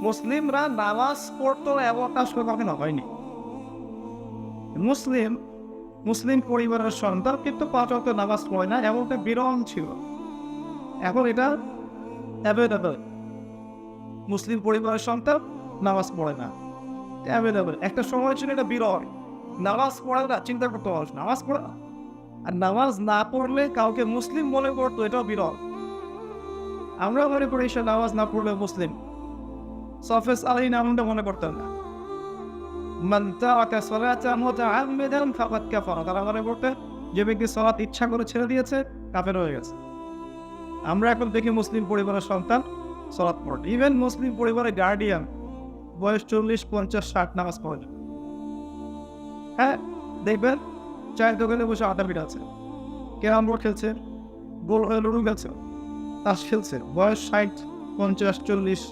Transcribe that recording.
মুসলিমরা নামাজ পড়তো এমনটা আসলে কখনো হয়নি। মুসলিম পরিবারের সন্তান কিন্তু 5 ওয়াক্ত নামাজ পড়ে না, এমনটা বিরল ছিল। এখন এটা অ্যাভেলেবল। মুসলিম পরিবারের সন্তান নামাজ পড়ে না, অ্যাভেলেবল। একটা সময় ছিল এটা বিরল, নামাজ পড়ে না, চিন্তা করতে পারছ নামাজ পড়ে না। আর নামাজ না পড়লে কাউকে মুসলিম মনে করতো, এটাও বিরল। আমরা মনে করি সে নামাজ না পড়লে মুসলিম, সফেস আলী নামটা মনে করতেন না। মান তারাকা সালাতান মুতাআম্মিদান ফাকাদ কাফারা, তারা মনে করতেন যে ব্যক্তি সালাত ইচ্ছা করে ছেড়ে দিয়েছে কাফের হয়ে গেছে। আমরা এখন দেখি মুসলিম পরিবারের সন্তান সালাত পড়ে, ইভেন মুসলিম পরিবারের গার্ডিয়ান বয়স 40, 50, 60 নামাজ পড়ে না। হ্যাঁ, দেখবেন চায়ের দোকানে বসে আড্ডা পিটাচ্ছে, ক্যারাম বোর্ড খেলছে, গোল হয়ে লুডু খেলছে, তাস খেলছে, বয়স 60, 50, 40